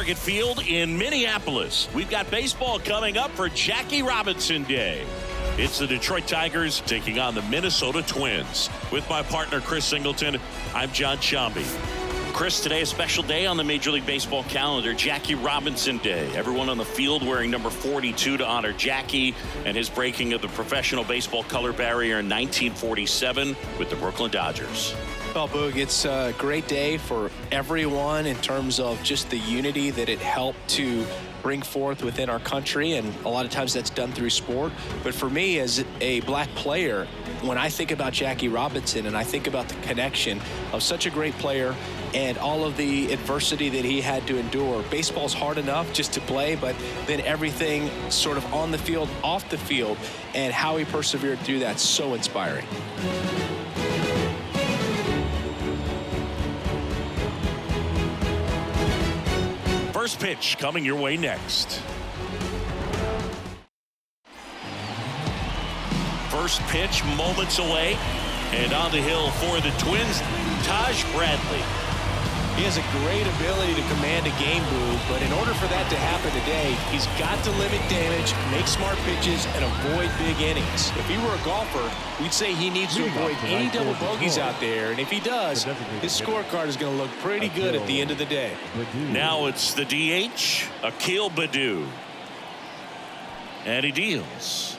Target Field in Minneapolis. We've got baseball coming up for Jackie Robinson Day. It's the Detroit Tigers taking on the Minnesota Twins. With my partner, Chris Singleton, I'm John Sciambi. Chris, today a special day on the Major League Baseball calendar, Jackie Robinson Day. Everyone on the field wearing number 42 to honor Jackie and his breaking of the professional baseball color barrier in 1947 with the Brooklyn Dodgers. Well, Boog, it's a great day for everyone in terms of just the unity that it helped to bring forth within our country, and a lot of times that's done through sport. But for me, as a black player, when I think about Jackie Robinson and I think about the connection of such a great player and all of the adversity that he had to endure, baseball's hard enough just to play, but then everything sort of on the field, off the field, and how he persevered through that, so inspiring. First pitch coming your way next. First pitch moments away, and on the hill for the Twins, Taj Bradley. He has a great ability to command a game, Boog, but in order for that to happen today, he's got to limit damage, make smart pitches, and avoid big innings. If he were a golfer, we'd say he needs to avoid any double bogeys out there, and if he does, his scorecard is going to look pretty good at the end of the day. Now it's the DH, Akil Baddoo. And he deals.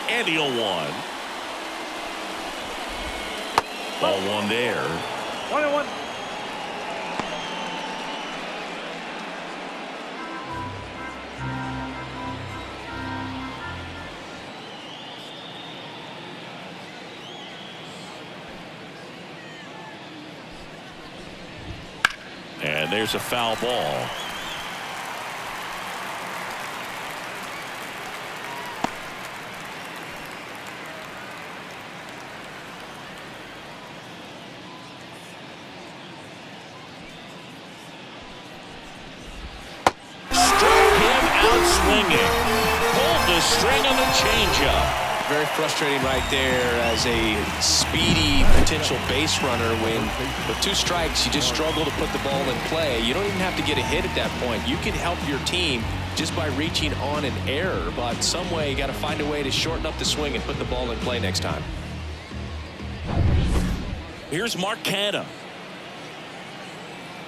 And he'll one. Ball one there. 1-1. And there's a foul ball. Pulled the string on the changeup. Very frustrating right there as a speedy potential base runner when with two strikes you just struggle to put the ball in play. You don't even have to get a hit at that point. You can help your team just by reaching on an error, but some way you got to find a way to shorten up the swing and put the ball in play next time. Here's Mark Canha.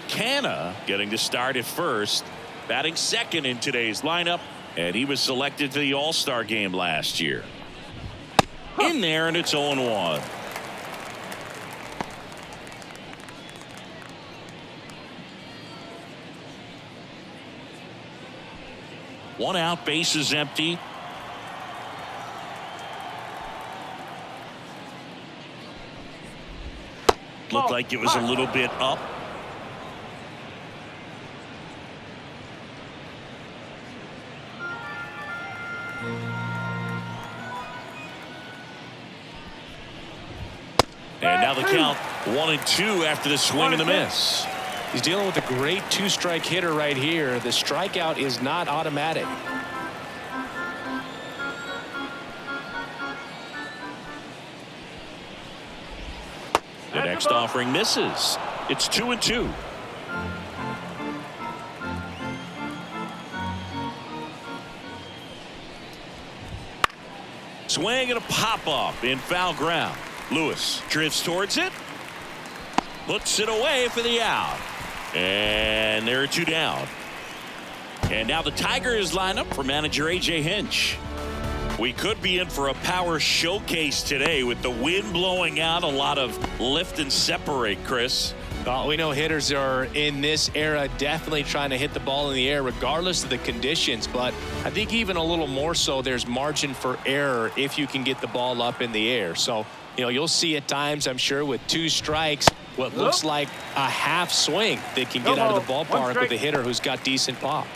Canha getting to start at first, batting second in today's lineup, and he was selected to the All-Star game last year. In there, and it's 0-1. One out, base is empty. Looked like it was a little bit up. And now the count 1-2 after the swing and the miss. He's dealing with a great two-strike hitter right here. The strikeout is not automatic. The next offering misses. It's 2-2. Swing and a pop-up in foul ground. Lewis drifts towards it, puts it away for the out, and there are two down. And now the Tigers line up for manager A.J. Hinch. We could be in for a power showcase today with the wind blowing out, a lot of lift and separate, Chris. Well, we know hitters are in this era definitely trying to hit the ball in the air regardless of the conditions, but I think even a little more so there's margin for error if you can get the ball up in the air. So, you know, you'll see at times, I'm sure, with two strikes, what looks like a half swing that can get out of the ballpark with a hitter who's got decent pop.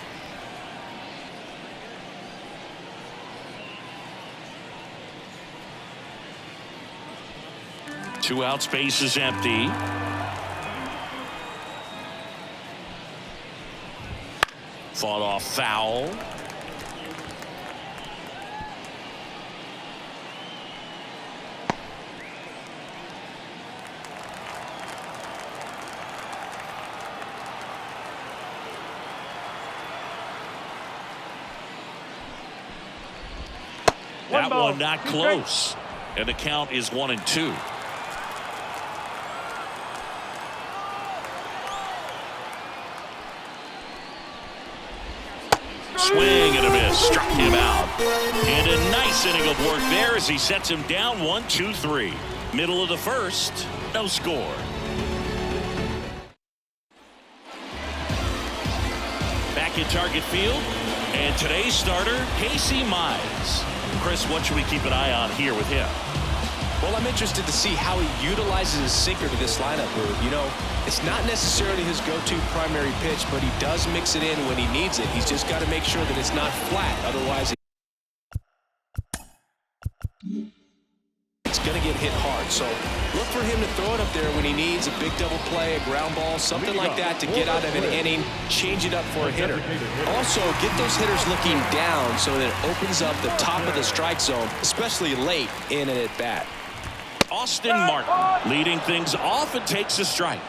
Two out, space is empty. Fought off foul. That one not close. And the count is 1-2. Swing and a miss. Struck him out. And a nice inning of work there as he sets him down 1-2-3. Middle of the first. No score. Back in Target Field. And today's starter, Casey Mize. Chris, what should we keep an eye on here with him? Well, I'm interested to see how he utilizes his sinker to this lineup move. You know, it's not necessarily his go-to primary pitch, but he does mix it in when he needs it. He's just got to make sure that it's not flat. Otherwise, it's going to get hit hard. So look for him to throw it up there when he needs a big double play, a ground ball, something like that to get out of an inning, change it up for a hitter. Also, get those hitters looking down so that it opens up the top of the strike zone, especially late in an at-bat. Austin Martin leading things off and takes a strike.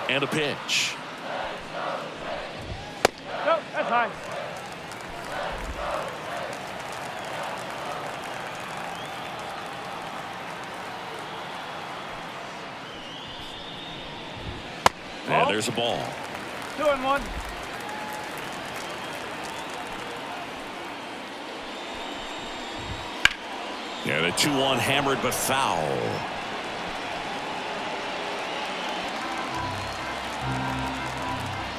And a pitch. Nope, that's high. And there's a ball. 2-1. And a 2-1 hammered but foul.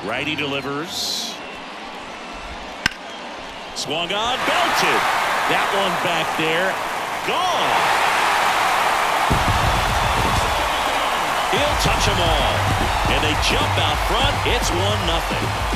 Righty delivers. Swung on, belted. That one back there. Gone. He'll touch them all. And they jump out front. It's 1-0.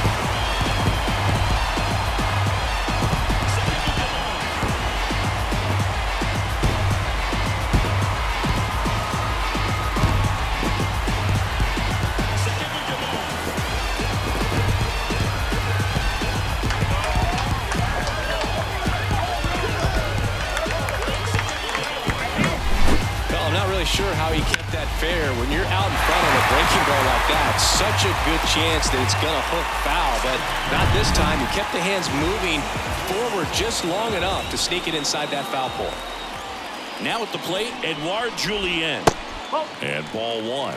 Sure how he kept that fair. When you're out in front of a breaking ball like that, such a good chance that it's going to hook foul, but not this time. He kept the hands moving forward just long enough to sneak it inside that foul pole. Now at the plate, Edouard Julien. And ball one.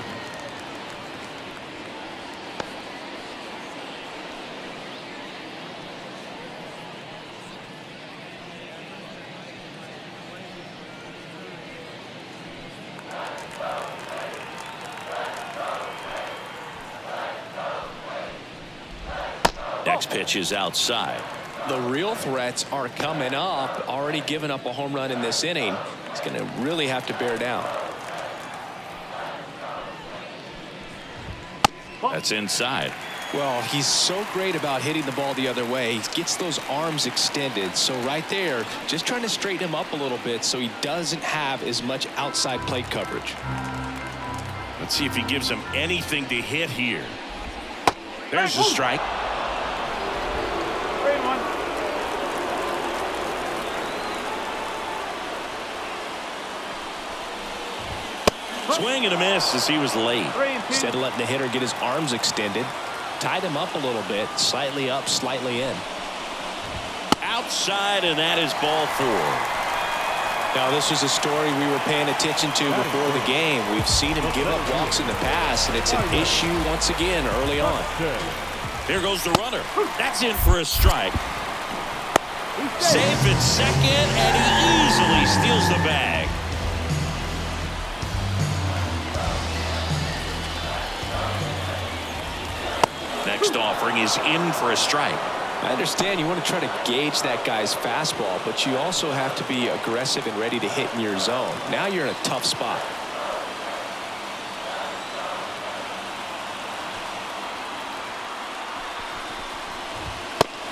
Next pitch is outside. The real threats are coming up. Already given up a home run in this inning. He's going to really have to bear down. That's inside. Well, he's so great about hitting the ball the other way. He gets those arms extended. So right there, just trying to straighten him up a little bit so he doesn't have as much outside plate coverage. Let's see if he gives him anything to hit here. There's the strike. 3-1. Swing and a miss as he was late. Instead of letting the hitter get his arms extended, tied him up a little bit, slightly up, slightly in. Outside, and that is ball four. Now, this was a story we were paying attention to before the game. We've seen him give up walks in the past, and it's an issue once again early on. Here goes the runner. That's in for a strike. Safe at second, and he easily steals the bag. Next offering is in for a strike. I understand you want to try to gauge that guy's fastball, but you also have to be aggressive and ready to hit in your zone. Now you're in a tough spot.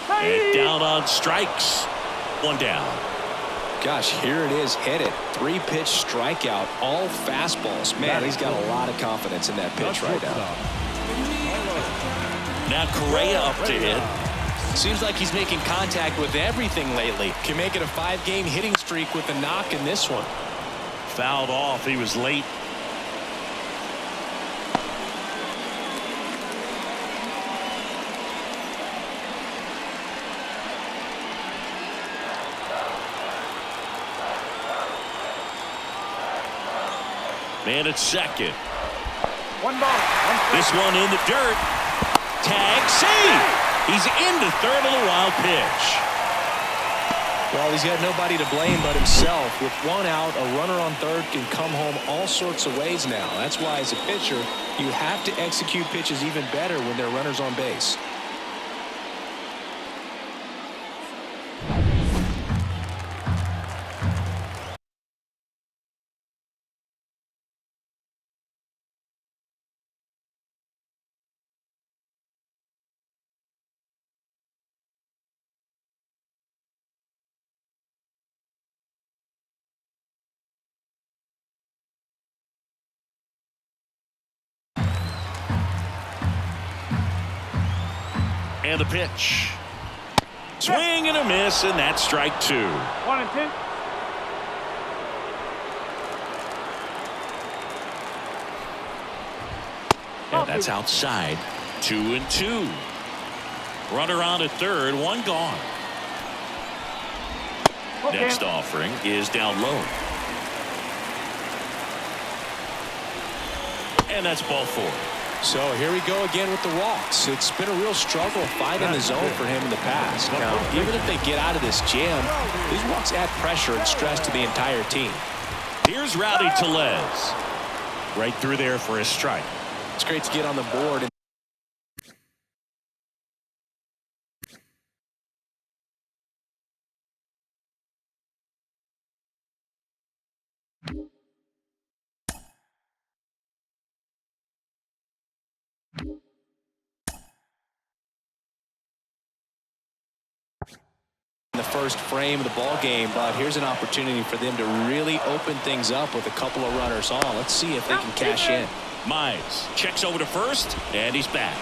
And down on strikes. One down. Gosh, here it is, hit it. 3-pitch strikeout, all fastballs. Man, he's got a lot of confidence in that pitch right now. Now Correa up to hit. Seems like he's making contact with everything lately. Can make it a 5-game hitting streak with a knock in this one. Fouled off. He was late. Man at second. 1 ball. This one in the dirt. Tag, save. He's into third on the wild pitch. Well, he's got nobody to blame but himself. With 1 out, a runner on third can come home all sorts of ways now. That's why, as a pitcher, you have to execute pitches even better when there are runners on base. And the pitch. Swing and a miss, and that's strike 2. 1 and 2. And that's outside. 2 and 2. Runner on at third, 1 gone. Okay. Next offering is down low. And that's ball 4. So here we go again with the walks. It's been a real struggle finding the zone for him in the past. Now, even if they get out of this jam, these walks add pressure and stress to the entire team. Here's Rowdy Tellez. Right through there for a strike. It's great to get on the board. In the first frame of the ball game, but here's an opportunity for them to really open things up with a couple of runners on. Let's see if they can cash in. Mize checks over to first, and he's back.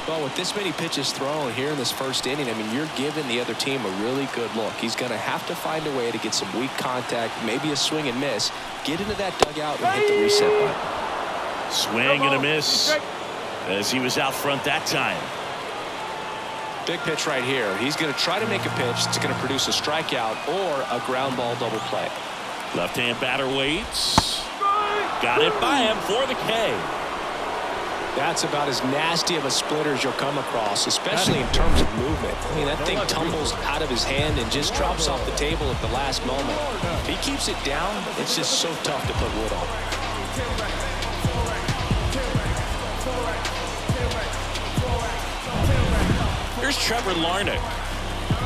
Well, with this many pitches thrown here in this first inning, I mean, you're giving the other team a really good look. He's going to have to find a way to get some weak contact, maybe a swing and miss, get into that dugout and hit the reset button. Swing and a miss as he was out front that time. Big pitch right here. He's going to try to make a pitch that's going to produce a strikeout or a ground ball double play. Left-hand batter waits. Got it by him for the K. That's about as nasty of a splitter as you'll come across, especially in terms of movement. I mean, that thing tumbles out of his hand and just drops off the table at the last moment. If he keeps it down, it's just so tough to put wood on. Here's Trevor Larnach.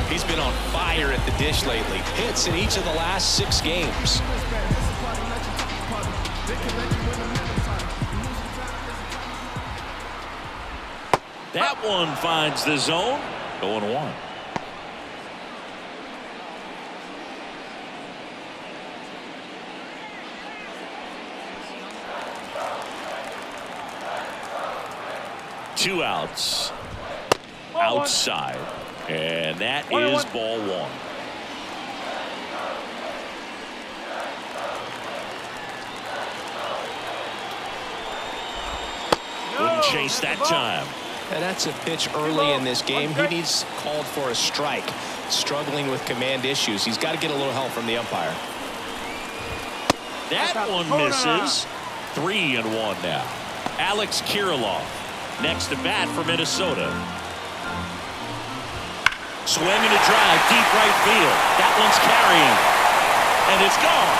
He's been on fire at the dish lately. Hits in each of the last 6 games. That one finds the zone. 0-1. Two outs. Outside. And that is ball 1. Wouldn't chase that time. And that's a pitch early in this game. He needs called for a strike. Struggling with command issues. He's got to get a little help from the umpire. That one misses. 3-1 now. Alex Kirilloff next to bat for Minnesota. Swing and a drive, deep right field. That one's carrying. And it's gone.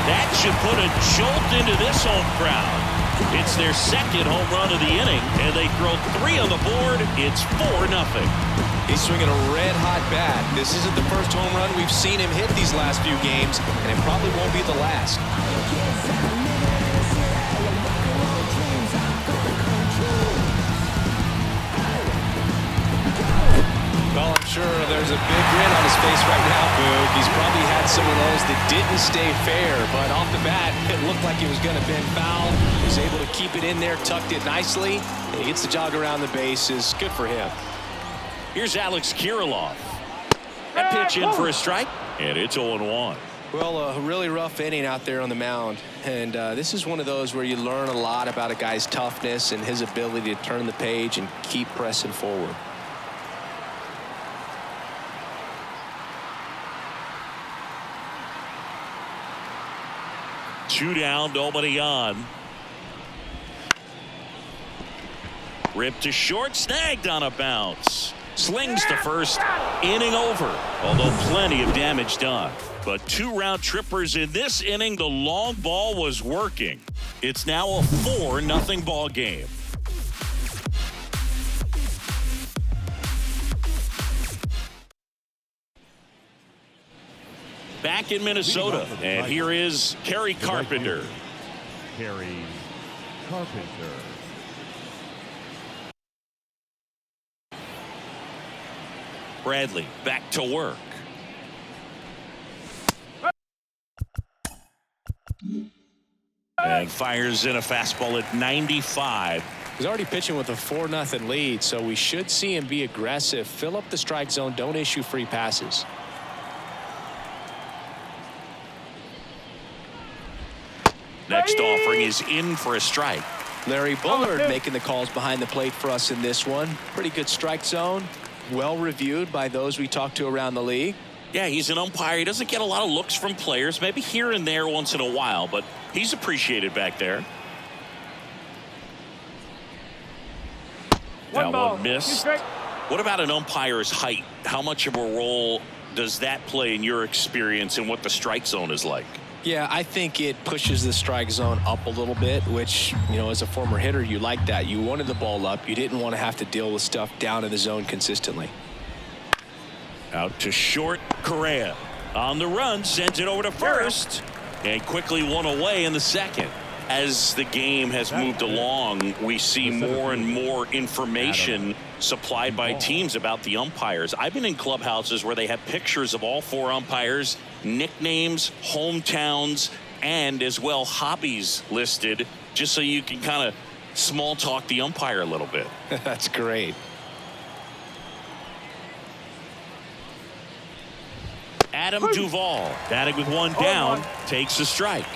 That should put a jolt into this home crowd. It's their second home run of the inning, and they throw 3 on the board. It's 4-0. He's swinging a red-hot bat. This isn't the first home run we've seen him hit these last few games, and it probably won't be the last. Well, I'm sure there's There's a big grin on his face right now, Boog. He's probably had some of those that didn't stay fair, but off the bat, it looked like it was going to bend foul. He was able to keep it in there, tucked it nicely, and he gets the jog around the bases. Good for him. Here's Alex Kirilloff. That pitch in for a strike, and it's 0-1. Well, a really rough inning out there on the mound, and this is one of those where you learn a lot about a guy's toughness and his ability to turn the page and keep pressing forward. Two down, nobody on. Ripped to short, snagged on a bounce. Slings to first, inning over, although plenty of damage done. But 2 round trippers in this inning. The long ball was working. It's now a 4-0 ball game. Back in Minnesota, and here is Kerry Carpenter. Kerry Carpenter. Bradley back to work. And fires in a fastball at 95. He's already pitching with a 4-0 lead, so we should see him be aggressive, fill up the strike zone, don't issue free passes. Next offering is in for a strike. Larry Bullard making the calls behind the plate for us in this one. Pretty good strike zone. Well reviewed by those we talked to around the league. Yeah, he's an umpire. He doesn't get a lot of looks from players, maybe here and there once in a while, but he's appreciated back there. One ball. One miss. What about an umpire's height? How much of a role does that play in your experience and what the strike zone is like? Yeah, I think it pushes the strike zone up a little bit, which, you know, as a former hitter, you like that. You wanted the ball up. You didn't want to have to deal with stuff down in the zone consistently. Out to short, Correa. On the run, sends it over to first, and quickly one away in the second. As the game has moved along, we see more and more information supplied by teams about the umpires. I've been in clubhouses where they have pictures of all 4 umpires, nicknames, hometowns, and as well hobbies listed, just so you can kind of small talk the umpire a little bit. That's great. Adam Duvall, batting with 1 down, takes a strike.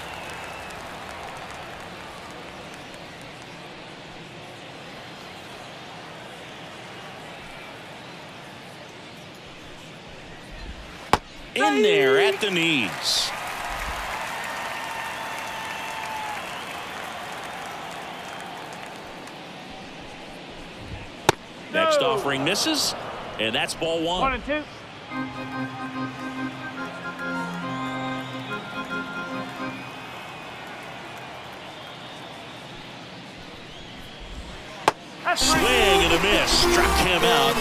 In there at the knees. Next offering misses, and that's ball 1. 1-2. Swing and a miss, struck him out.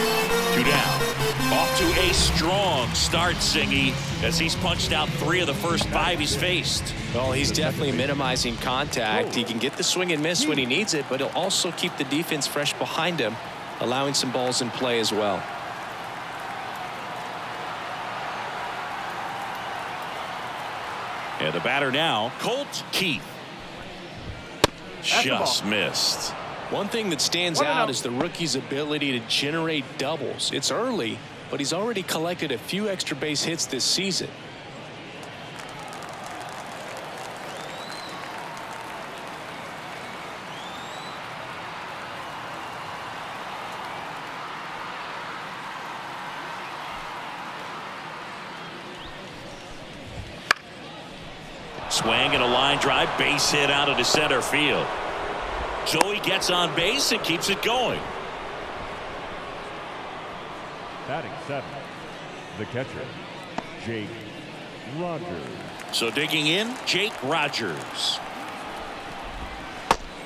2 down. Off to a strong start, Singy, as he's punched out 3 of the first 5 he's faced. Well, he's definitely minimizing contact. He can get the swing and miss when he needs it, but he'll also keep the defense fresh behind him, allowing some balls in play as well. And the batter now, Colt Keith. Just missed. One thing that stands out is the rookie's ability to generate doubles. It's early, but he's already collected a few extra base hits this season. Swing and a line drive, base hit out into center field. Joey gets on base and keeps it going. Batting 7th, the catcher, Jake Rogers. So digging in, Jake Rogers.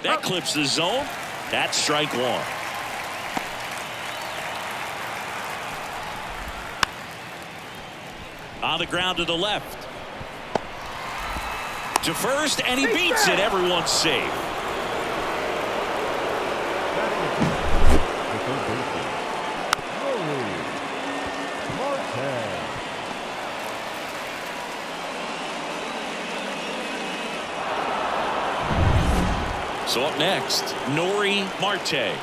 That clips the zone. That's strike 1. On the ground to the left. To first, and he beats it. Everyone's safe. So up next, Nori Marte.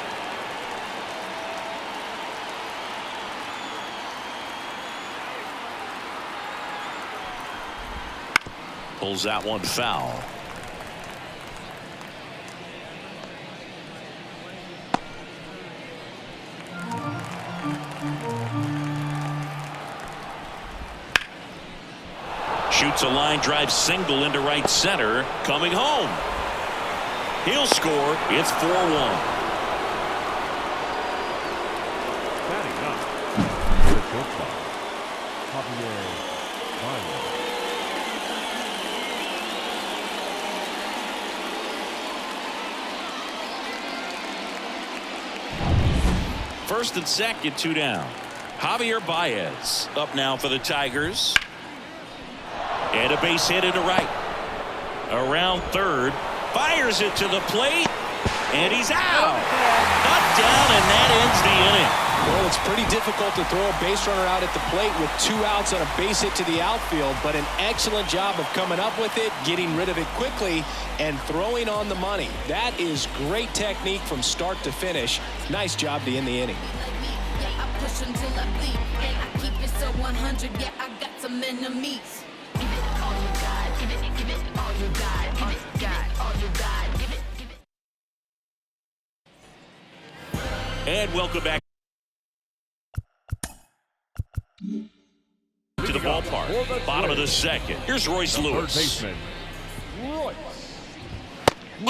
Pulls that one foul. Shoots a line drive single into right center. Coming home. He'll score. It's 4-1. Batting up, the shortstop, Javier Baez. First and second, 2 down. Javier Baez up now for the Tigers. And a base hit into right. Around third. Fires it to the plate. And he's out. Up, down, and that ends the inning. Well, it's pretty difficult to throw a base runner out at the plate with 2 outs on a base hit to the outfield, but an excellent job of coming up with it, getting rid of it quickly, and throwing on the money. That is great technique from start to finish. Nice job to end the inning. I push until I bleed, and I keep it so 100. Yeah, I got some enemies. Give it all you got. Give it all you got. All you got. All you got. Give it. And welcome back to the ballpark. Bottom of the second. Here's Royce Third Lewis. baseman, Royce.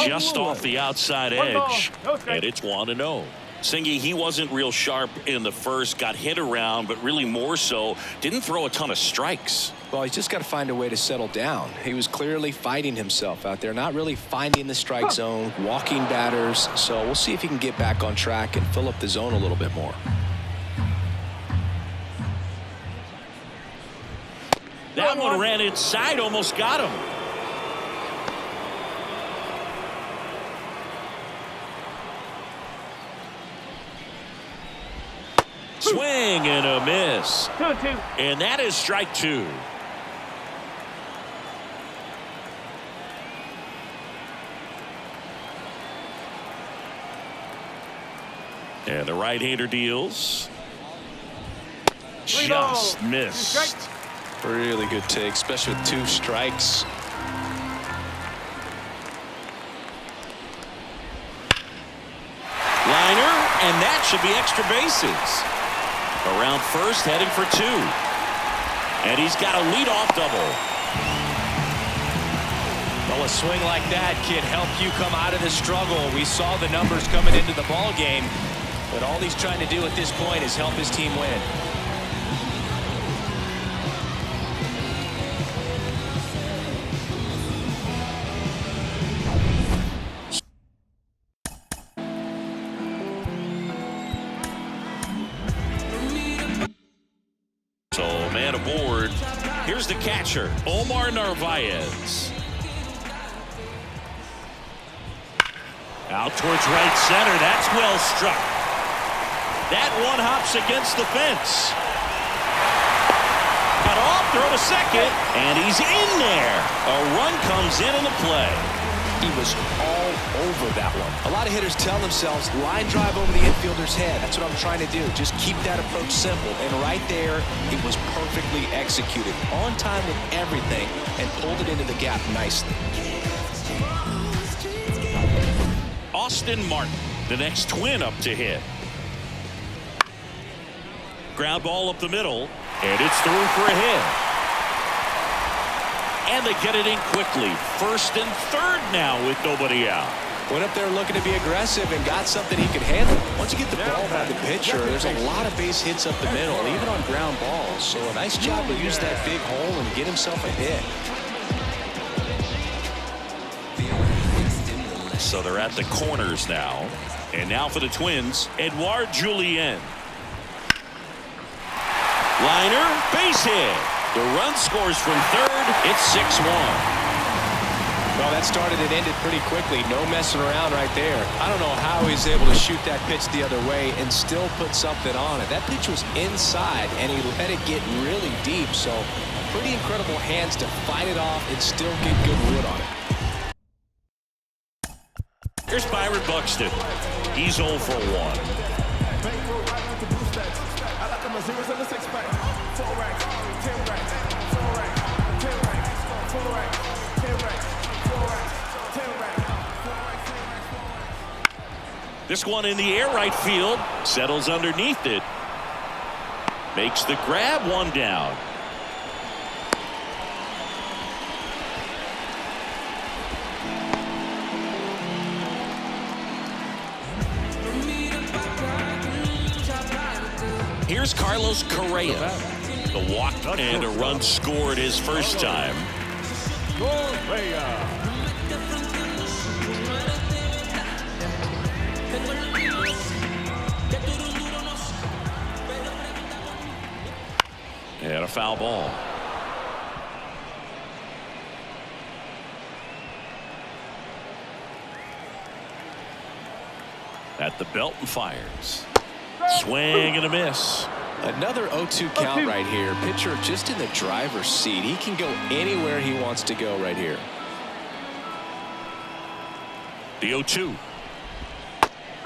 Just off the outside One ball, edge. no strike. And it's 1-0. Singy, he wasn't real sharp in the first. Got hit around, but really more so. Didn't throw a ton of strikes. Well, he's just got to find a way to settle down. He was clearly fighting himself out there, not really finding the strike zone, walking batters. So we'll see if he can get back on track and fill up the zone a little bit more. That one ran inside, almost got him. Swing and a miss. 2-2. And that is strike 2. And the right-hander deals. 3 balls, Just 2 missed. strikes. Really good take, especially with 2 strikes. Liner, and that should be extra bases. Around first, heading for 2. And he's got a leadoff double. Well, a swing like that can help you come out of the struggle. We saw the numbers coming into the ball game, but all he's trying to do at this point is help his team win. So, man aboard. Here's the catcher, Omar Narvaez. Out towards right center. That's well struck. That one hops against the fence. Cut off, throw to second, and he's in there. A run comes in the play. He was all over that one. A lot of hitters tell themselves, line drive over the infielder's head. That's what I'm trying to do. Just keep that approach simple. And right there, it was perfectly executed. On time with everything, and pulled it into the gap nicely. Austin Martin, the next Twin up to hit. Ground ball up the middle, and it's through for a hit. And they get it in quickly. First and third now with nobody out. Went up there looking to be aggressive and got something he could handle. Once you get the ball by the pitcher, there's a lot of base hits up the middle, even on ground balls. So a nice job to use that big hole and get himself a hit. So they're at the corners now. And now for the Twins, Edouard Julien. Liner, base hit. The run scores from third. It's 6-1. Well, that started and ended pretty quickly. No messing around right there. I don't know how he's able to shoot that pitch the other way and still put something on it. That pitch was inside, and he let it get really deep. So pretty incredible hands to fight it off and still get good wood on it. Here's Byron Buxton. He's 0 for 1. This one in the air right field. Settles underneath it. Makes the grab, one down. Here's Carlos Correa. The walk and a run scored his first time. Correa. And a foul ball. At the belt and fires. Swing and a miss. Another 0-2 count right here. Pitcher just in the driver's seat. He can go anywhere he wants to go right here. The 0-2.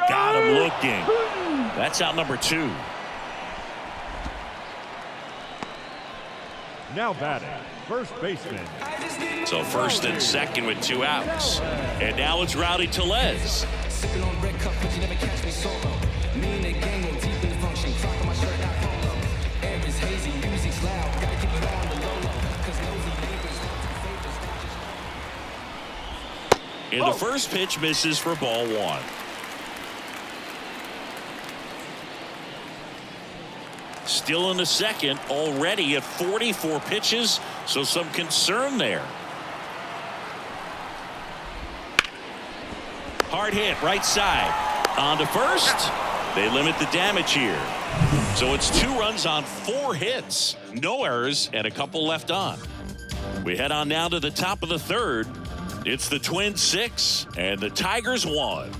Got him looking. That's out number 2. Now batting, first baseman. So first and second with 2 outs. And now it's Rowdy Tellez. And the first pitch misses for ball 1. Still in the second, already at 44 pitches, so some concern there. Hard hit right side. On to first. They limit the damage here. So it's 2 runs on 4 hits. No errors and a couple left on. We head on now to the top of the third. It's the Twins 6 and the Tigers 1.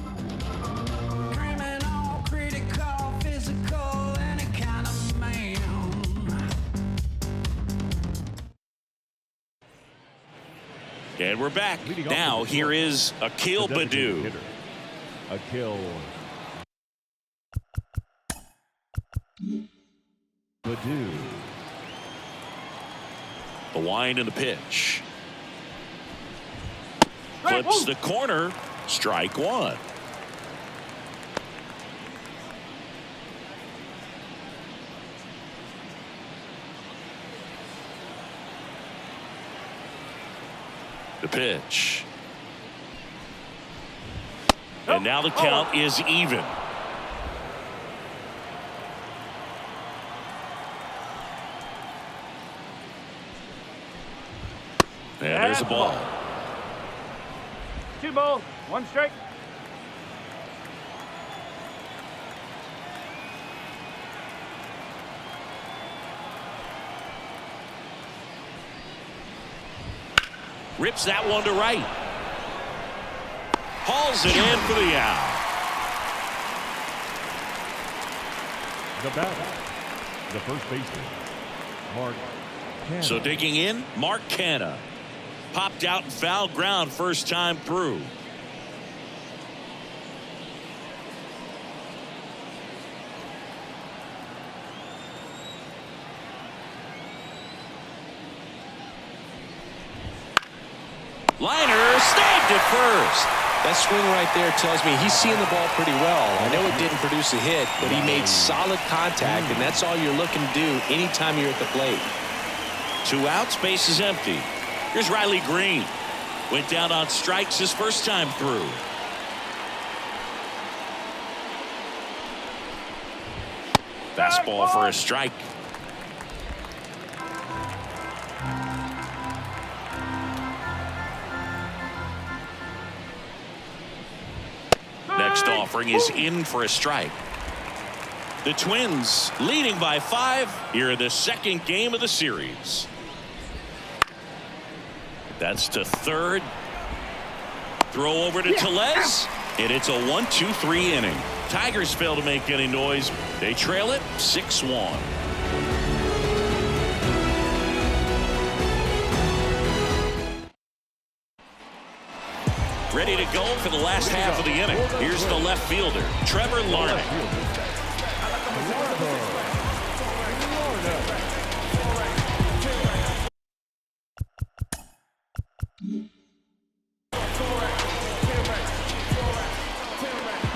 And we're back. Now here is Akil Baddoo. Akil Baddoo. The wind and the pitch. Clips the corner. Strike 1. The pitch. And now the count is even. And there's a ball. 2 balls, 1 strike. Rips that one to right. Hauls it in for the out. The batter, the first baseman, Mark Canha. So digging in, Mark Canha. Popped out in foul ground first time through. Liner snagged it first. That swing right there tells me he's seeing the ball pretty well. I know it didn't produce a hit, but he made solid contact, and that's all you're looking to do anytime you're at the plate. 2 outs, base is empty. Here's Riley Green. Went down on strikes his first time through. Fastball for a strike. Next offering is in for a strike. The Twins leading by 5 here in the second game of the series. That's to third. Throw over to Tellez. And it's a 1-2-3 inning. Tigers fail to make any noise. They trail it 6-1. Ready to go for the last half of the inning. Here's the left fielder, Trevor Larnach.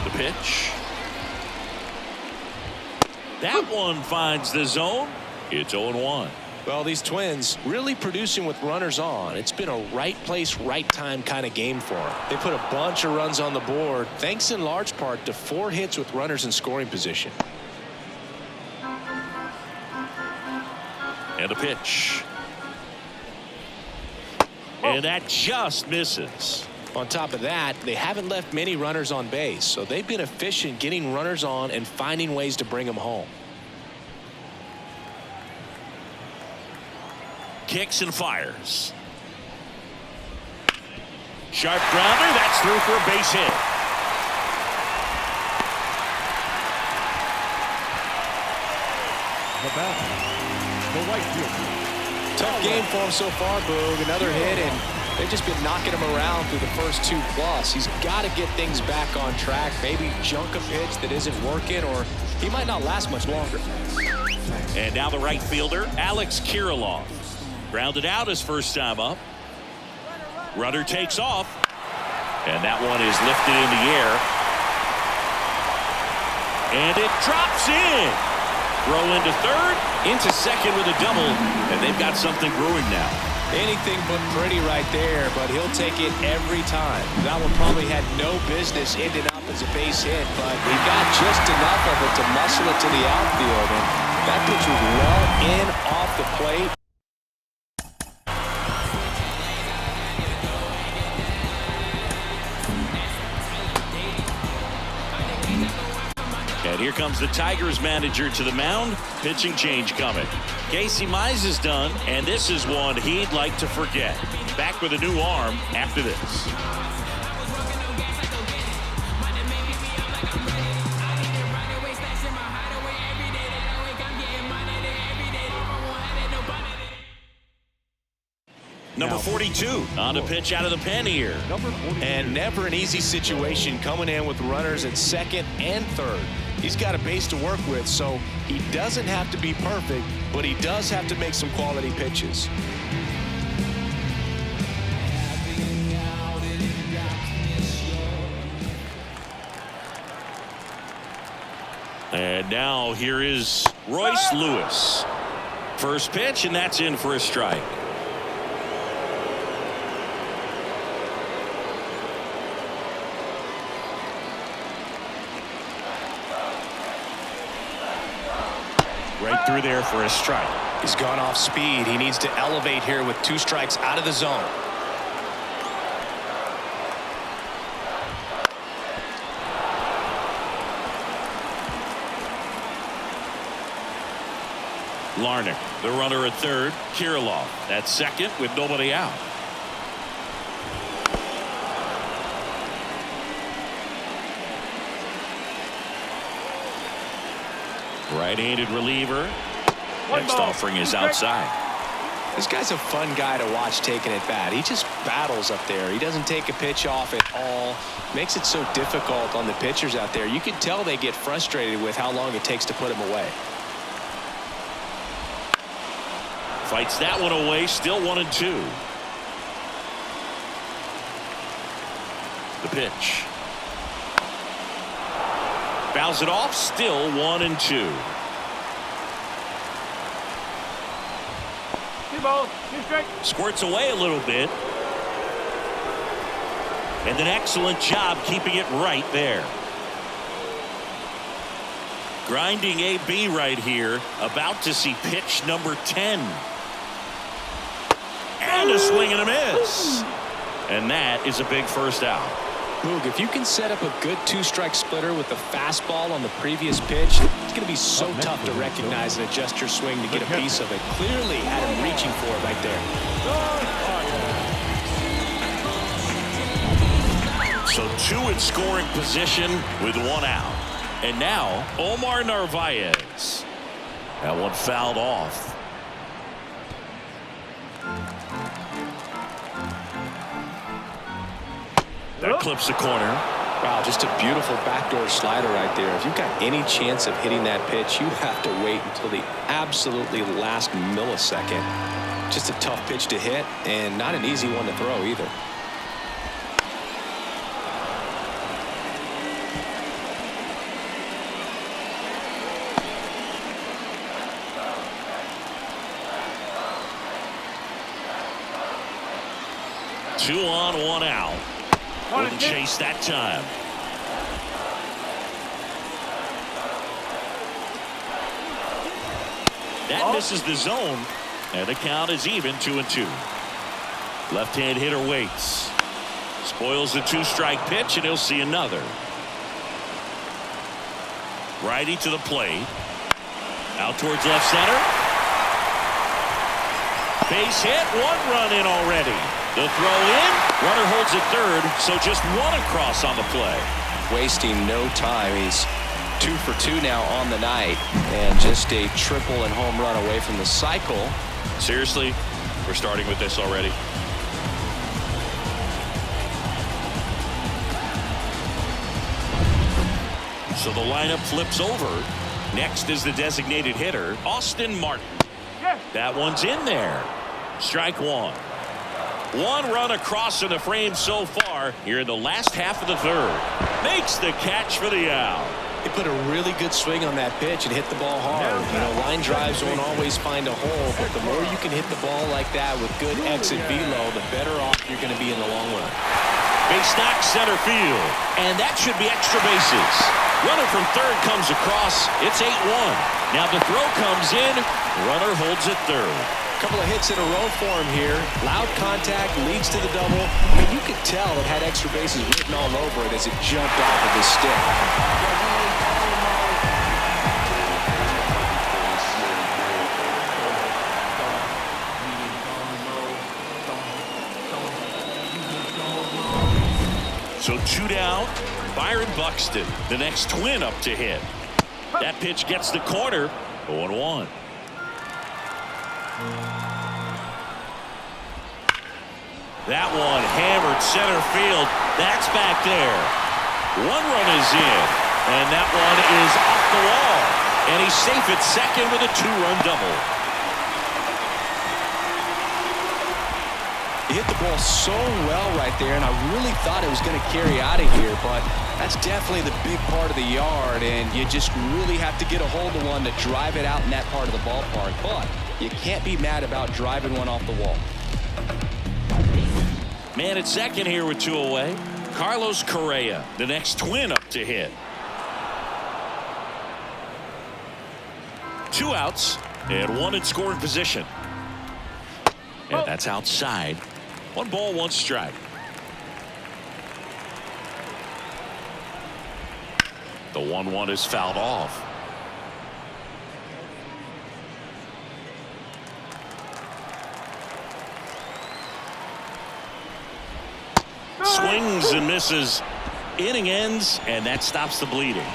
The pitch. That one finds the zone. It's 0-1. Well, these Twins really producing with runners on. It's been a right place, right time kind of game for them. They put a bunch of runs on the board, thanks in large part to 4 hits with runners in scoring position. And a pitch. And that just misses. On top of that, they haven't left many runners on base, so they've been efficient getting runners on and finding ways to bring them home. Kicks and fires. Sharp grounder. That's through for a base hit. The batter, the right fielder. Tough game for him so far, Boog. Another hit, and they've just been knocking him around through the first 2+. He's got to get things back on track. Maybe junk a pitch that isn't working, or he might not last much longer. And now the right fielder, Alex Kirilloff. Grounded out his first time up. Runner takes off. And that one is lifted in the air. And it drops in. Throw into third, into second with a double. And they've got something brewing now. Anything but pretty right there, but he'll take it every time. That one probably had no business ending up as a base hit, but he got just enough of it to muscle it to the outfield. And that pitch was well in off the plate. And here comes the Tigers manager to the mound. Pitching change coming. Casey Mize is done, and this is one he'd like to forget. Back with a new arm after this. Number 42 on a pitch out of the pen here. And never an easy situation coming in with runners at second and third. He's got a base to work with, so he doesn't have to be perfect, but he does have to make some quality pitches. And now here is Royce Lewis. First pitch, and that's in for a strike. Right through there for a strike. He's gone off speed. He needs to elevate here with 2 strikes out of the zone. Larnach, the runner at third. Kirilloff at second with nobody out. Right-handed reliever. Next offering is outside. This guy's a fun guy to watch taking at bat. He just battles up there. He doesn't take a pitch off at all. Makes it so difficult on the pitchers out there. You can tell they get frustrated with how long it takes to put him away. Fights that one away. Still 1-2. The pitch. Fouls it off. Still 1-2. 2 balls, 2 strikes. Squirts away a little bit. And an excellent job keeping it right there. Grinding AB right here. About to see pitch number 10. And a swing and a miss. And that is a big first out. Boog, if you can set up a good 2-strike splitter with the fastball on the previous pitch, it's going to be so tough to recognize and adjust your swing to get a piece of it. Clearly had him reaching for it right there. So 2 in scoring position with 1 out. And now Omar Narvaez. That one fouled off. That clips the corner. Wow, just a beautiful backdoor slider right there. If you've got any chance of hitting that pitch, you have to wait until the absolutely last millisecond. Just a tough pitch to hit and not an easy one to throw either. Two on, one out. Wouldn't chase that time. That misses the zone, and the count is even 2-2. Left-hand hitter waits. Spoils the two-strike pitch, and he'll see another. Righty to the plate. Out towards left center. Base hit, one run in already. The throw in, runner holds at third, so just one across on the play. Wasting no time. He's 2 for 2 now on the night, and just a triple and home run away from the cycle. Seriously, we're starting with this already. So the lineup flips over. Next is the designated hitter, Austin Martin. That one's in there. Strike one. One run across in the frame so far here in the last half of the third. Makes the catch for the out. He put a really good swing on that pitch and hit the ball hard. You know, line drives won't always find a hole, but the more you can hit the ball like that with good exit velo, the better off you're going to be in the long run. Base knock center field, and that should be extra bases. Runner from third comes across. It's 8-1. Now the throw comes in. Runner holds at third. Couple of hits in a row for him here. Loud contact leads to the double. I mean, you could tell it had extra bases written all over it as it jumped off of his stick. So 2 down. Byron Buxton, the next twin up to hit. That pitch gets the corner. 0-1. That one hammered center field. That's back there. One run is in, and that one is off the wall. And he's safe at second with a 2-run double. He hit the ball so well right there, and I really thought it was going to carry out of here, but that's definitely the big part of the yard, and you just really have to get a hold of one to drive it out in that part of the ballpark. But you can't be mad about driving one off the wall. Man at second here with 2 away. Carlos Correa, the next twin up to hit. 2 outs and 1 in scoring position. And that's outside. 1 ball, 1 strike. The 1-1 is fouled off. Swings and misses. Inning ends, and that stops the bleeding.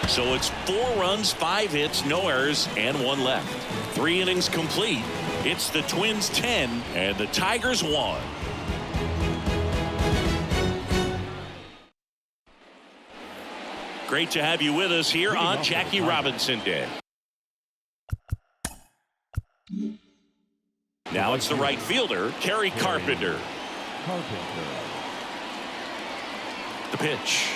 So it's 4 runs, 5 hits, no errors, and 1 left. 3 innings complete. It's the Twins 10 and the Tigers 1. Great to have you with us here on Jackie Robinson Day. Now it's the right fielder, Kerry Carpenter. The pitch.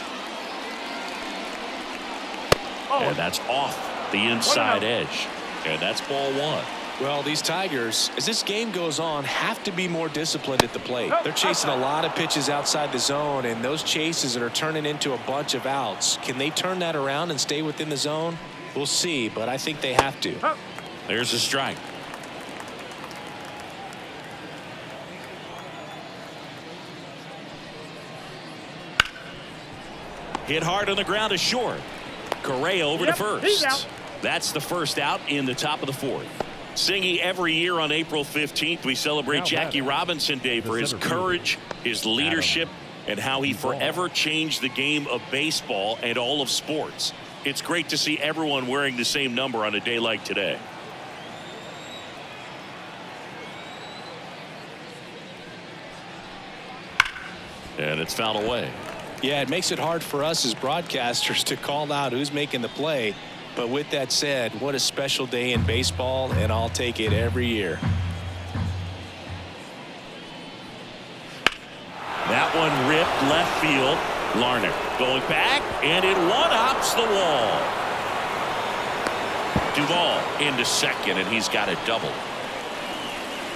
And that's off the inside edge. And that's ball 1. Well, these Tigers, as this game goes on, have to be more disciplined at the plate. They're chasing a lot of pitches outside the zone, and those chases are turning into a bunch of outs. Can they turn that around and stay within the zone? We'll see, but I think they have to. There's a strike. Hit hard on the ground is short. Correa over to first. That's the first out in the top of the 4th. Singy, every year on April 15th, we celebrate Jackie Robinson Day for his courage, his leadership, and how he forever changed the game of baseball and all of sports. It's great to see everyone wearing the same number on a day like today. And it's fouled away. Yeah, it makes it hard for us as broadcasters to call out who's making the play. But with that said, what a special day in baseball, and I'll take it every year. That one ripped left field. Larnach going back, and it one-hops the wall. Duvall into second, and he's got a double.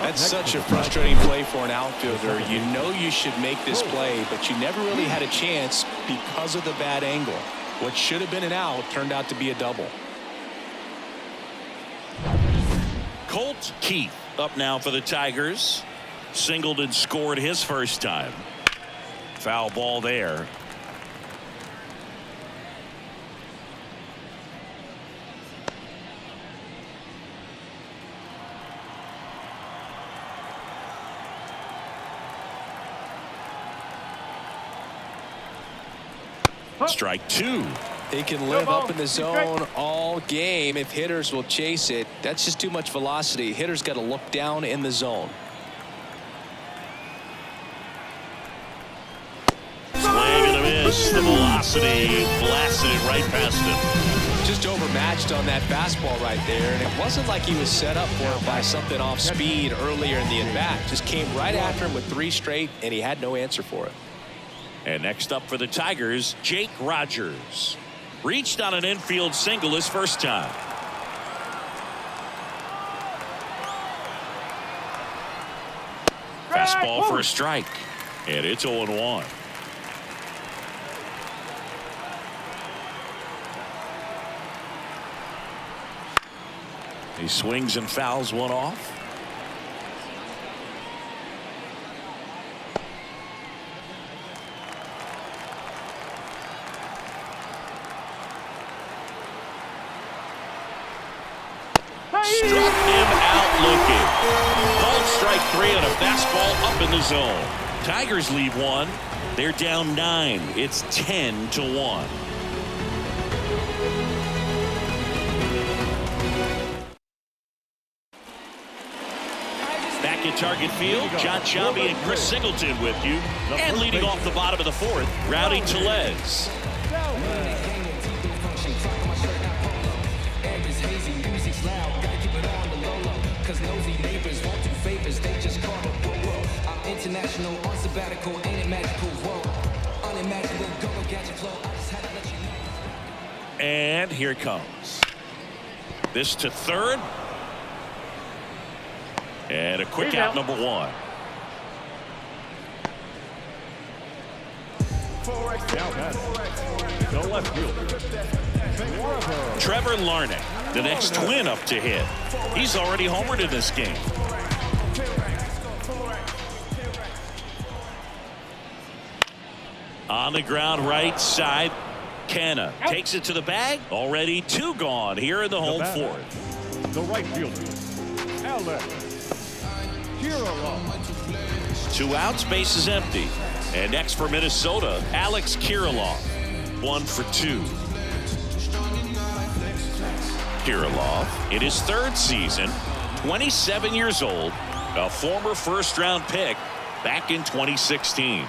That's such a frustrating play for an outfielder. You know you should make this play, but you never really had a chance because of the bad angle. What should have been an out turned out to be a double. Colt Keith up now for the Tigers. Singleton scored his first time. Foul ball there. Strike two. They can live up in the zone all game if hitters will chase it. That's just too much velocity. Hitters got to look down in the zone. Swing and a miss. The velocity blasted it right past him. Just overmatched on that fastball right there, and it wasn't like he was set up for it by something off speed earlier in the at-bat. Just came right after him with 3 straight, and he had no answer for it. And next up for the Tigers, Jake Rogers. Reached on an infield single his first time. Fastball for a strike. And it's 0-1. He swings and fouls one off. Struck him out looking. Called strike 3 on a fastball up in the zone. Tigers lead 1. They're down 9. It's 10-1. Back at Target Field, John Shelby and Chris Singleton with you. And leading off the bottom of the 4th, Rowdy Tellez. International on sabbatical, ain't it magical? Whoa, unimaginable, go and get your flow. I just had to let you know. And here it comes. This to third. And a quick out, number 1. Now batting, the left fielder, Trevor Larnach, the next twin up to hit. He's already homered in this game. On the ground right side, Canna takes it to the bag. Already 2 gone here in the home 4th. the right fielder, Alex Kirilloff. 2 outs, base is empty. And next for Minnesota, Alex Kirilloff. 1 for 2. Kirilloff in his 3rd season, 27 years old, a former first-round pick back in 2016.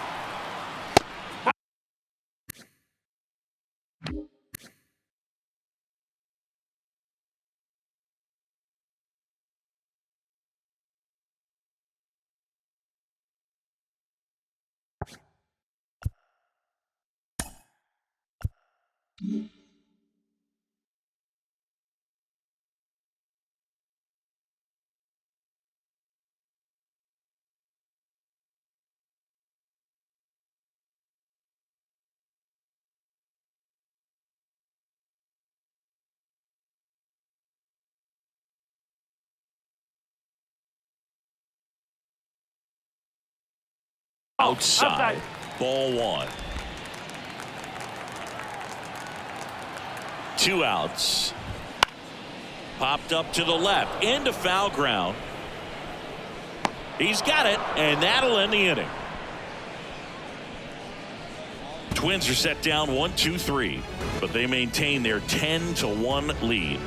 Outside. Ball 1. 2 outs. Popped up to the left into foul ground. He's got it, and that'll end the inning. Twins are set down 1-2-3, but they maintain their 10-1 lead.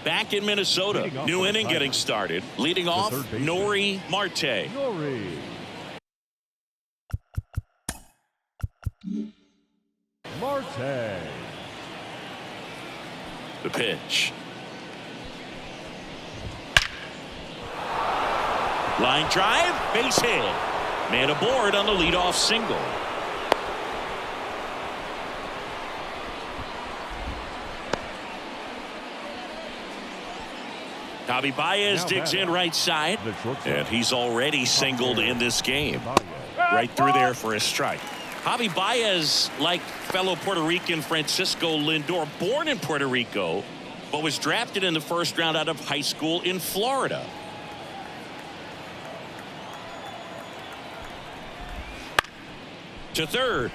back in Minnesota. New inning getting started. Leading off, Nori Marte. Nori. Marte. The pitch. Line drive, base hit. Man aboard on the leadoff single. Javi Baez digs in right side, and he's already singled in this game. Right through there for a strike. Javi Baez, like fellow Puerto Rican Francisco Lindor, born in Puerto Rico, but was drafted in the first round out of high school in Florida. To third.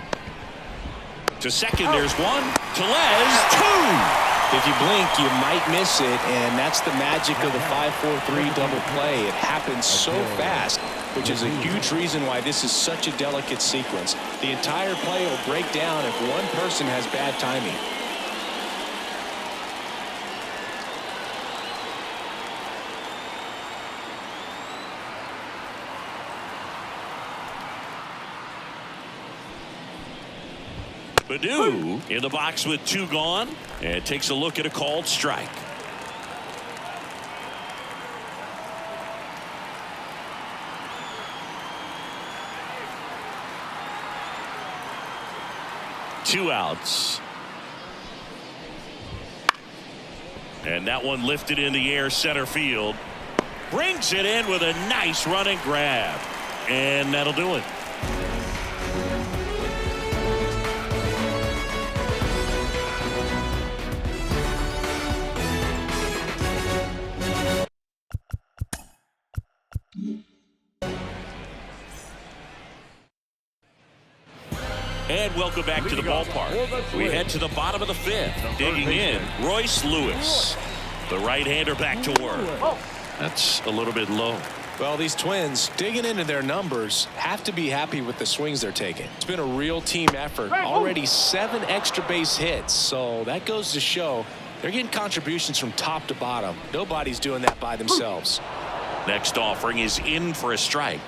To second, there's one. Tellez, two. If you blink, you might miss it, and that's the magic of the 5-4-3 double play. It happens so fast, which is a huge reason why this is such a delicate sequence. The entire play will break down if one person has bad timing. Baddoo in the box with two gone, and takes a look at a called strike. Two outs. And that one lifted in the air center field. Brings it in with a nice running grab. And that'll do it. And welcome back to the ballpark. We head to the bottom of the fifth. Digging in, Royce Lewis. The right-hander back to work. That's a little bit low. Well, these Twins, digging into their numbers, have to be happy with the swings they're taking. It's been a real team effort. Already 7 extra base hits, so that goes to show they're getting contributions from top to bottom. Nobody's doing that by themselves. Next offering is in for a strike.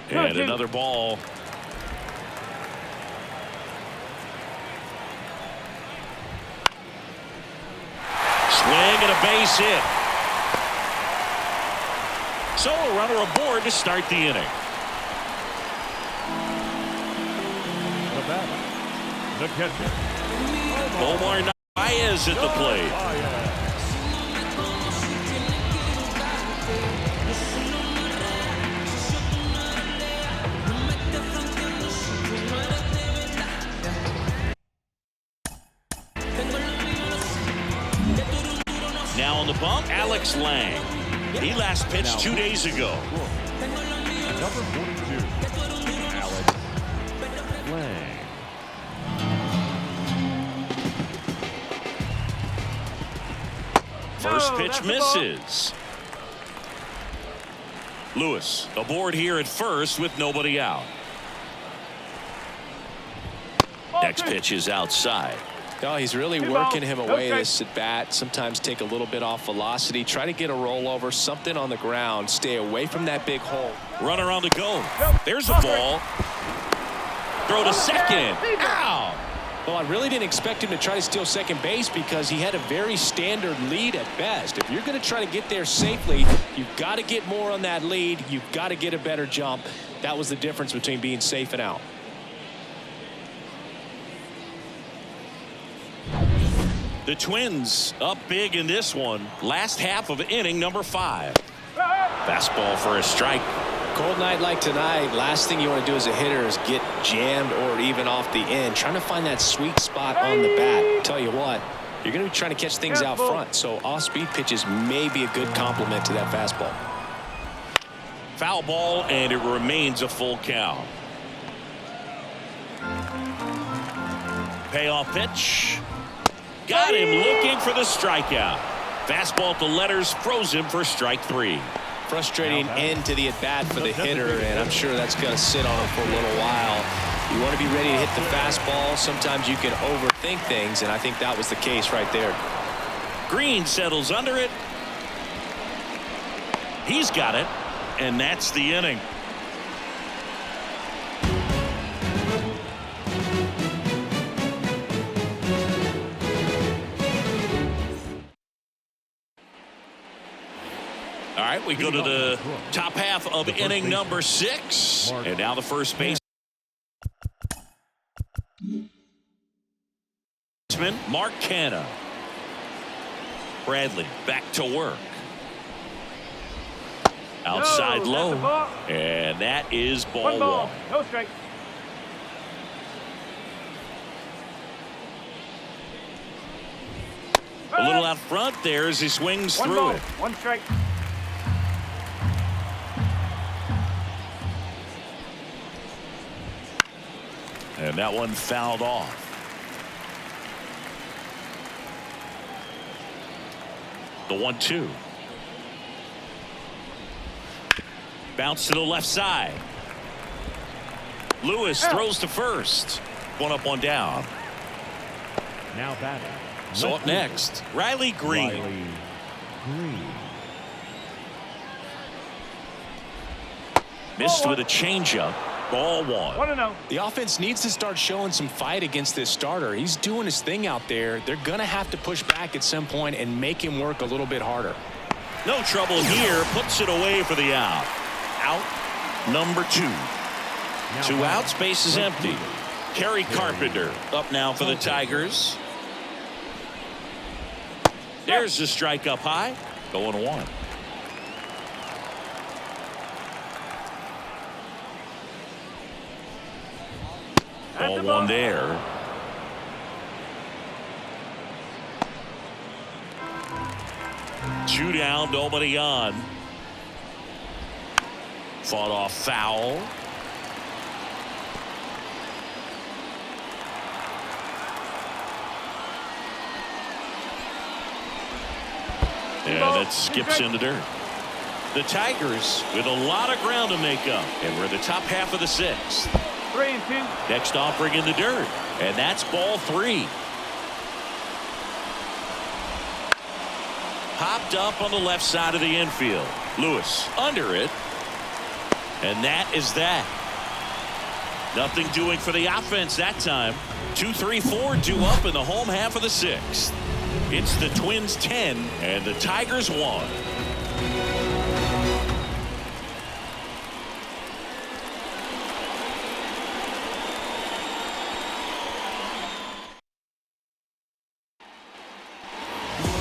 And another ball. Swing and a base hit. So a runner aboard to start the inning. The batter, the catcher, Omar Narvaez at the plate. Now on the bump, Alex Lang. He last pitched 2 days ago. number 42, Alex Lang. First pitch misses. Lewis aboard here at first with nobody out. Next pitch is outside. No, he's really working him away this at bat. Sometimes take a little bit off velocity. Try to get a rollover, something on the ground. Stay away from that big hole. Runner on the go. There's a ball. Throw to second. Ow! Well, I really didn't expect him to try to steal second base because he had a very standard lead at best. If you're going to try to get there safely, you've got to get more on that lead. You've got to get a better jump. That was the difference between being safe and out. The Twins up big in this one. Last half of inning number 5. Fastball for a strike. Cold night like tonight, last thing you want to do as a hitter is get jammed or even off the end. Trying to find that sweet spot on the bat. Tell you what, you're going to be trying to catch things out front, so off-speed pitches may be a good complement to that fastball. Foul ball, and it remains a full count. Payoff pitch. Got him looking for the strikeout. Fastball to letters, froze him for strike 3. frustrating end to the at-bat for the hitter, and I'm sure that's going to sit on him for a little while. You want to be ready to hit the fastball. Sometimes you can overthink things, and I think that was the case right there. Green settles under it. He's got it, and that's the inning. All right, we go to the top half of inning number 6, and now the first baseman, Mark Canha. Bradley back to work. Outside low, and that is ball 1. No strike. A little out front there as he swings through it. 1 strike. And that one fouled off. The 1-2. Bounce to the left side. Lewis throws to first. 1 up, 1 down. Now batting. So up next, Riley Green. Riley Green. Missed with a changeup. Ball 1. 1-0. The offense needs to start showing some fight against this starter. He's doing his thing out there. They're going to have to push back at some point and make him work a little bit harder. No trouble here. Puts it away for the out. Out number 2. 2 outs. Base is empty. Kerry Carpenter up now for the Tigers. There's the strike up high. Going 1. Ball 1 there. Two down, nobody on. Fought off foul. And that skips in the dirt. The Tigers with a lot of ground to make up, and we're in the top half of the 6th. 3-2. Next offering in the dirt, and that's ball 3. Popped up on the left side of the infield. Lewis under it, and that is that. Nothing doing for the offense that time. 2, 3, 4 due up in the home half of the 6th. It's the Twins 10 and the Tigers 1.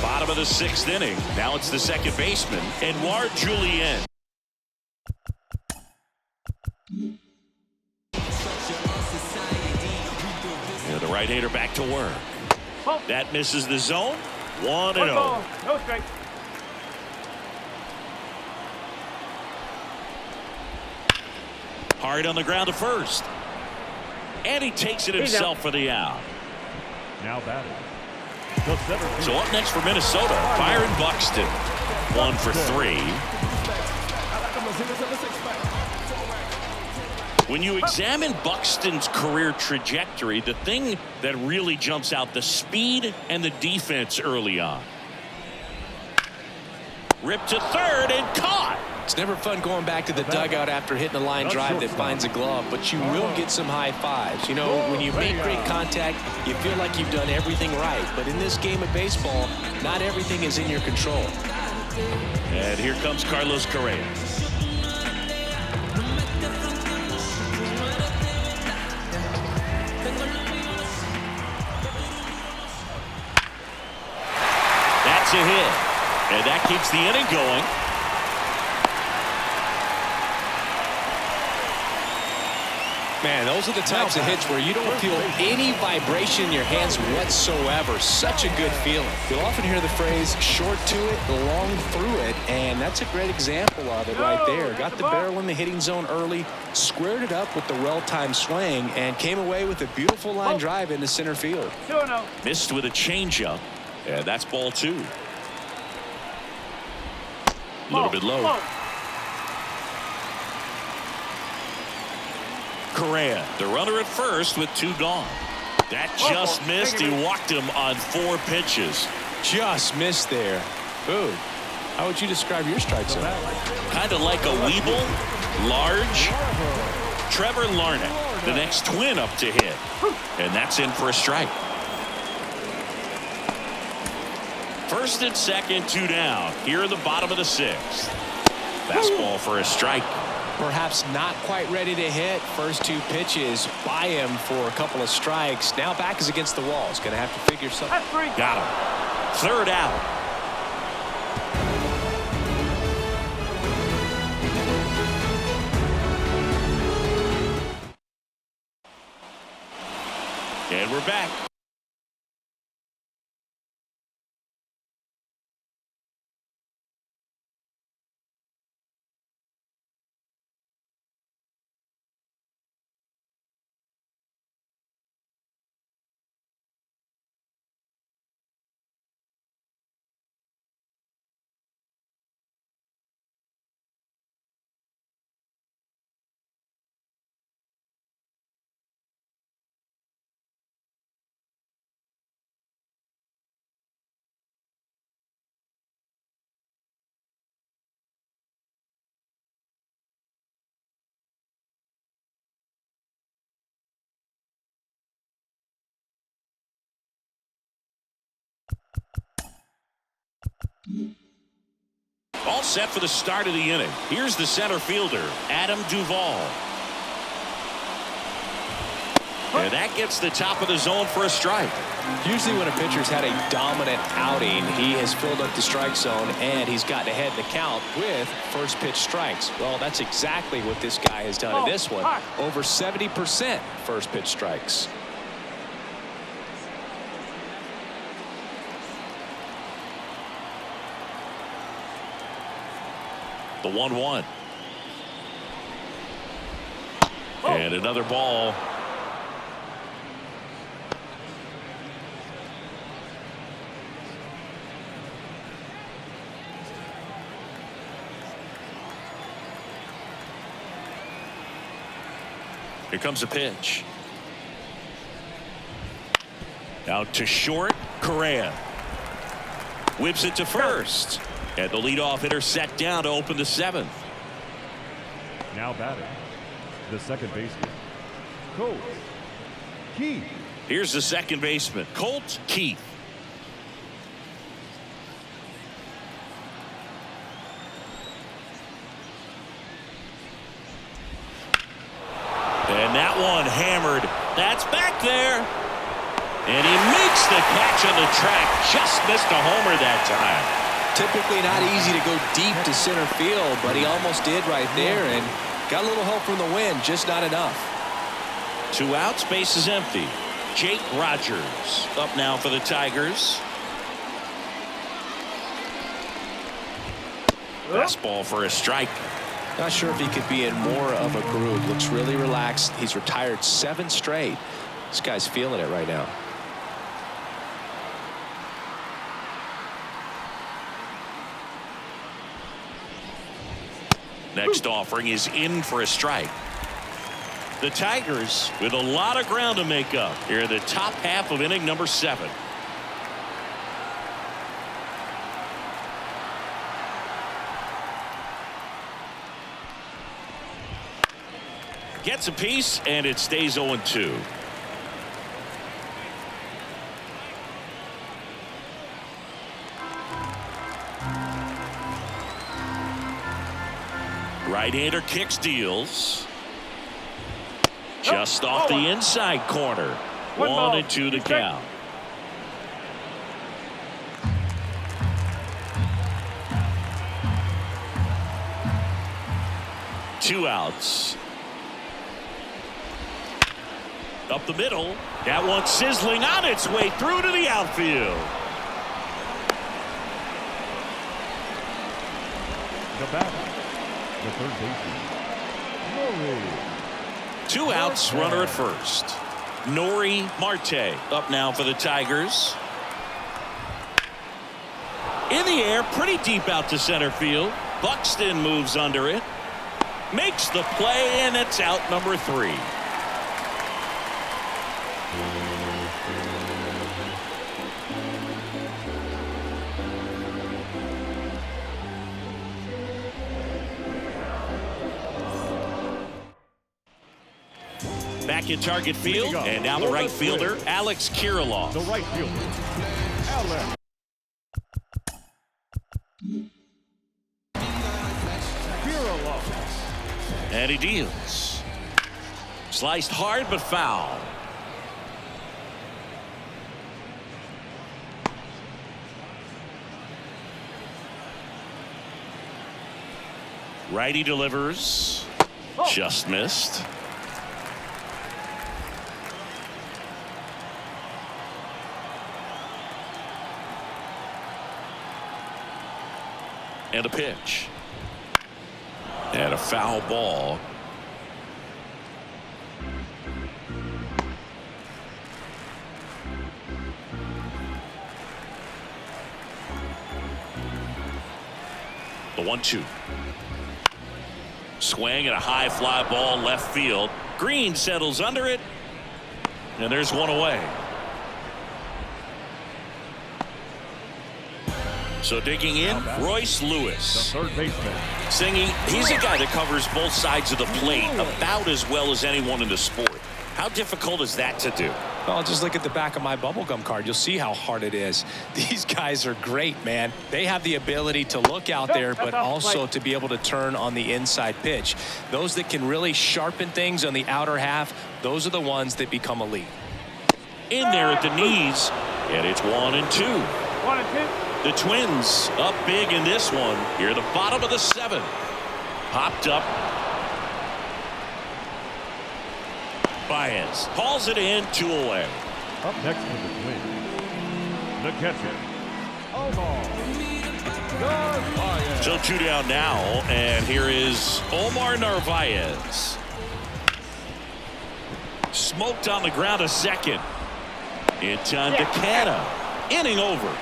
Bottom of the 6th inning. Now it's the second baseman, Edouard Julien. Yeah, the right-hander back to work. That misses the zone. 1-0. No strike. Hard on the ground to first. And he takes it himself for the out. Now batting. The center field. So up next for Minnesota, Byron Buxton. 1 for 3. When you examine Buxton's career trajectory, the thing that really jumps out, the speed and the defense early on. Ripped to third and caught. It's never fun going back to the dugout after hitting a line drive that finds a glove, but you will get some high fives. You know, when you make great contact, you feel like you've done everything right. But in this game of baseball, not everything is in your control. And here comes Carlos Correa. That's a hit. And that keeps the inning going. Man, those are the types of hits where you don't feel any vibration in your hands whatsoever. Such a good feeling. You'll often hear the phrase, short to it, long through it, and that's a great example of it right there. Got the barrel in the hitting zone early, squared it up with the well-timed swing, and came away with a beautiful line drive into center field. 2-0. Missed with a changeup, and that's ball 2. A little bit low. Correa, the runner at first with 2 gone. That just missed. He walked him on 4 pitches. Just missed there. Ooh. How would you describe your strike zone? Kind of like a Weeble, large. Trevor Larnach, the next twin up to hit. And that's in for a strike. First and second, 2 down. Here in the bottom of the 6th. Fastball for a strike. Perhaps not quite ready to hit. First 2 pitches by him for a couple of strikes. Now back is against the wall. He's going to have to figure something. Got him. 3rd out. And we're back. All set for the start of the inning. Here's the center fielder, Adam Duvall. And that gets the top of the zone for a strike. Usually when a pitcher's had a dominant outing, he has filled up the strike zone and he's gotten ahead in the count with first pitch strikes. Well, that's exactly what this guy has done in this one. Over 70% first pitch strikes. The 1-1. And another ball. Here comes a pitch. Out to short. Correa whips it to first. And the leadoff hitter set down to open the 7th. Now batting, the second baseman, Colt Keith. Here's the second baseman, Colt Keith. And that one hammered. That's back there. And he makes the catch on the track. Just missed a homer that time. Typically not easy to go deep to center field, but he almost did right there and got a little help from the wind, just not enough. 2 outs, base is empty. Jake Rogers up now for the Tigers. Fastball for a strike. Not sure if he could be in more of a groove. Looks really relaxed. He's retired 7 straight. This guy's feeling it right now. Next offering is in for a strike. The Tigers with a lot of ground to make up here in the top half of inning number 7. Gets a piece and it stays 0-2. Right-hander kicks, deals. Just off the inside corner. 1-2 the count. Two outs. Up the middle. That one sizzling on its way through to the outfield. The batter, the third baseman, Nori. 2 outs, runner at first. Nori Marte up now for the Tigers. In the air, pretty deep out to center field. Buxton moves under it. Makes the play, and it's out number 3. Back in target field, and now the right fielder, Alex Kirilloff. The right fielder, Alex Kirilloff. And he deals. Sliced hard, but foul. Righty delivers. Just missed. And a pitch. And a foul ball. The 1-2. Swing and a high fly ball left field. Green settles under it. And there's one away. So digging in, Royce Lewis. The third baseman. Singing, he's a guy that covers both sides of the plate about as well as anyone in the sport. How difficult is that to do? Well, just look at the back of my bubblegum card. You'll see how hard it is. These guys are great, man. They have the ability to look out there, but also to be able to turn on the inside pitch. Those that can really sharpen things on the outer half, those are the ones that become elite. In there at the knees, and it's 1-2. 1-2. The Twins up big in this one. Here at the bottom of the 7th. Popped up. Baez hauls it in, 2 away. Up next for the Twins, the catcher, Omar Narvaez. So 2 down now, and here is Omar Narvaez. Smoked on the ground a second. In time to Canna. Inning over.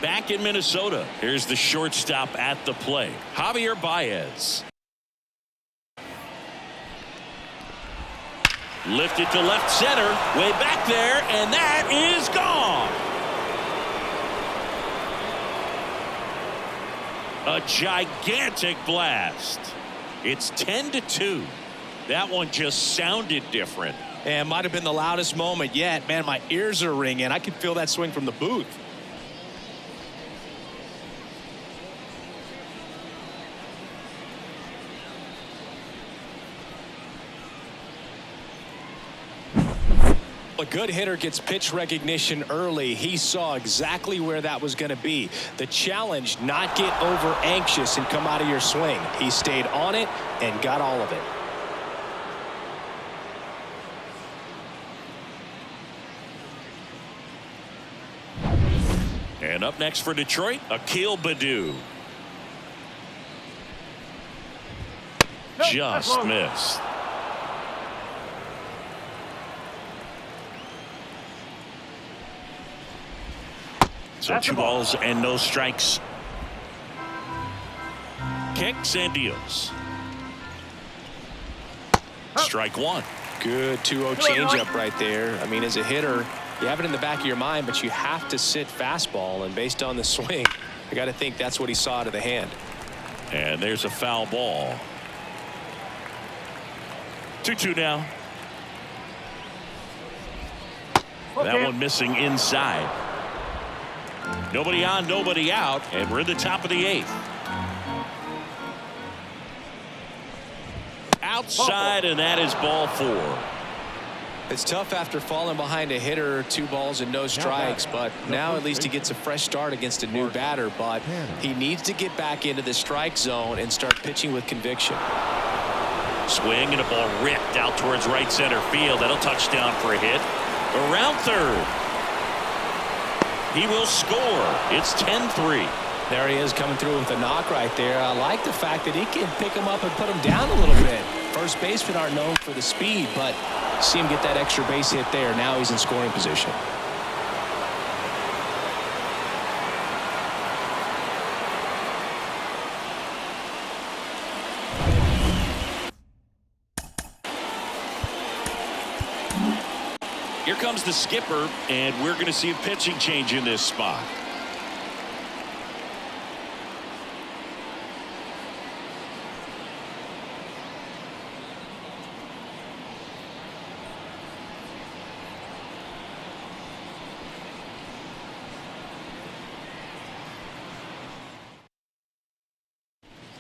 Back in Minnesota, here's the shortstop at the plate, Javier Baez. Lifted to left center, way back there, and that is gone. A gigantic blast. It's 10-2. That one just sounded different. And might have been the loudest moment yet. Man, my ears are ringing. I can feel that swing from the booth. A good hitter gets pitch recognition early. He saw exactly where that was going to be. The challenge, not get over anxious and come out of your swing. He stayed on it and got all of it. And up next for Detroit, Akil Baddoo. Just missed. So 2 balls and no strikes. Kicks and deals. Strike 1. Good 2-0 changeup right there. I mean, as a hitter, you have it in the back of your mind, but you have to sit fastball. And based on the swing, I got to think that's what he saw out of the hand. And there's a foul ball. 2-2 now. That one missing inside. Nobody on, nobody out, and we're at the top of the 8th. Outside, and that is ball 4. It's tough after falling behind a hitter, 2 balls and no strikes, but now at least he gets a fresh start against a new batter, but he needs to get back into the strike zone and start pitching with conviction. Swing and a ball ripped out towards right center field. That'll touch down for a hit. Around third. He will score. It's 10-3. There he is coming through with a knock right there. I like the fact that he can pick him up and put him down a little bit. First basemen aren't known for the speed, but See him get that extra base hit there. Now he's in scoring position. Here comes the skipper, and we're going to see a pitching change in this spot.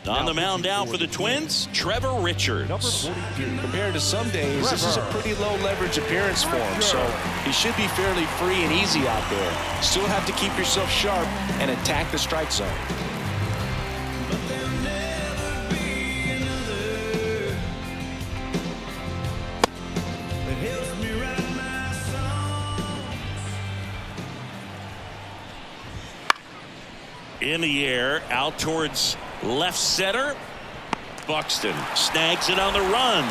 On the mound now for the Twins, Trevor Richards. Compared to some days, this is a pretty low leverage appearance for him, so he should be fairly free and easy out there. Still have to keep yourself sharp and attack the strike zone. In the air, out towards left center. Buxton snags it on the run.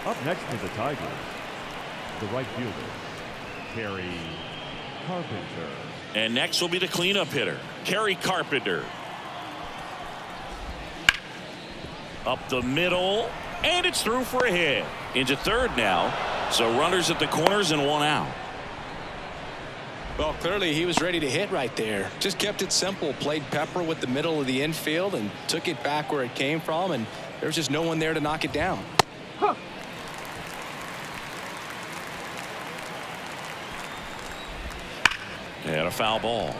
Up next for the Tigers, the right fielder, Kerry Carpenter. And next will be the cleanup hitter, Kerry Carpenter. Up the middle, and it's through for a hit. Into third now, so runners at the corners and one out. Well, clearly he was ready to hit right there. Just kept it simple, played pepper with the middle of the infield and took it back where it came from, and there's just no one there to knock it down. Huh. And a foul ball.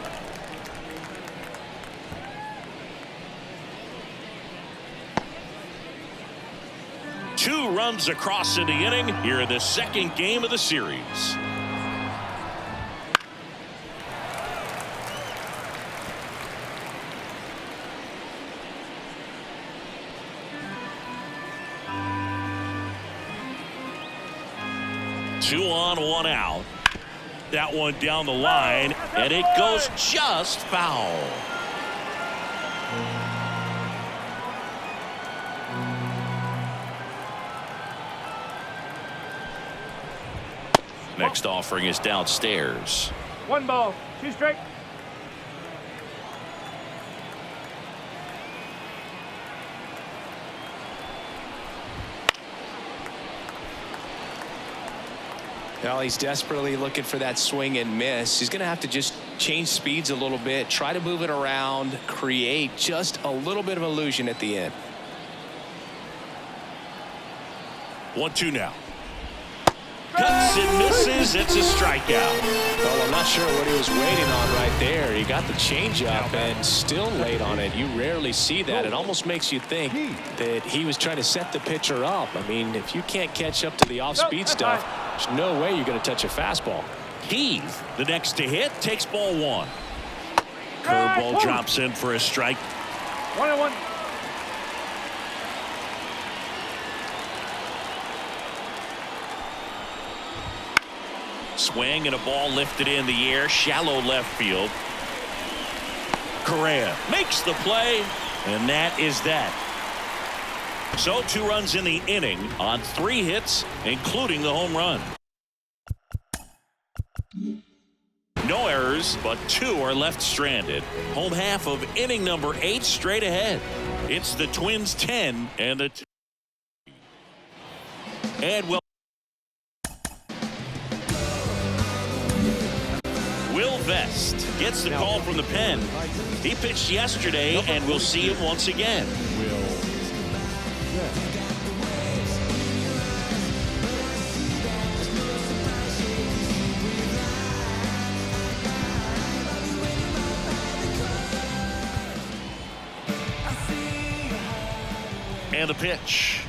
Two runs across in the inning here in the second game of the series. Two on, one out. That one down the line, and it goes just foul. Next offering is downstairs. 1 ball, 2 strike. Well, he's desperately looking for that swing and miss. He's going to have to just change speeds a little bit, try to move it around, create just a little bit of illusion at the end. 1-2 now. Cuts and misses. It's a strikeout. Well, I'm not sure what he was waiting on right there. He got the changeup and still late on it. You rarely see that. It almost makes you think that he was trying to set the pitcher up. I mean, if you can't catch up to the off-speed stuff, there's no way you're going to touch a fastball. Heath, the next to hit, takes ball one. Curveball drops in for a strike. 1-1. Swing and a ball lifted in the air, shallow left field. Correa makes the play, and that is that. So 2 runs in the inning on 3 hits, including the home run. No errors, but 2 are left stranded. Home half of inning number 8 straight ahead. It's the Twins 10 and the Will Vest gets the call from the pen. He pitched yesterday, and we'll see him once again. And the pitch.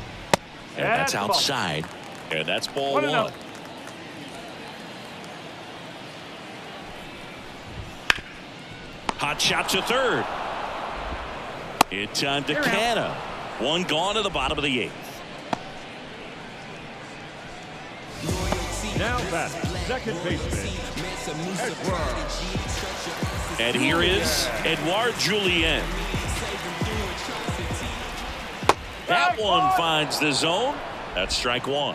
And that's outside. And that's ball 1. Hot shot to third. In time to Canna. 1 gone to the bottom of the 8th. Now that's second baseman, Edouard. And here is Edouard Julien. That one finds the zone. That's strike one.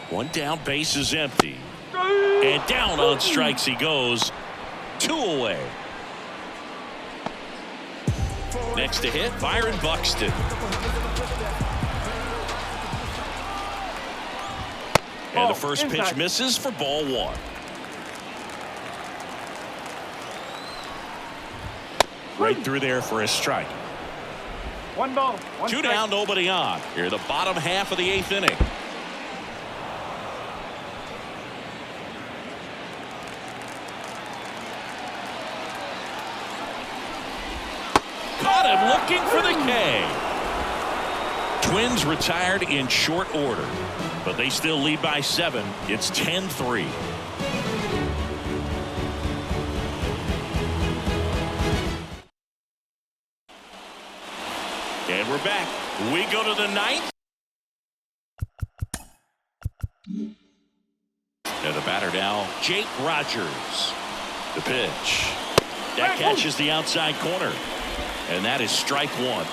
One down, base is empty. And down on strikes he goes. 2 away. Next to hit, Byron Buxton. And the first pitch misses for ball 1. Right through there for a strike. 1 ball, 1 2 strike. down, nobody on. Here, the bottom half of the 8th inning. Caught him looking for the K. Twins retired in short order, but they still lead by 7. It's 10-3. And we're back. We go to the 9th. And the batter now, Jake Rogers. The pitch. That catches the outside corner. And that is strike 1.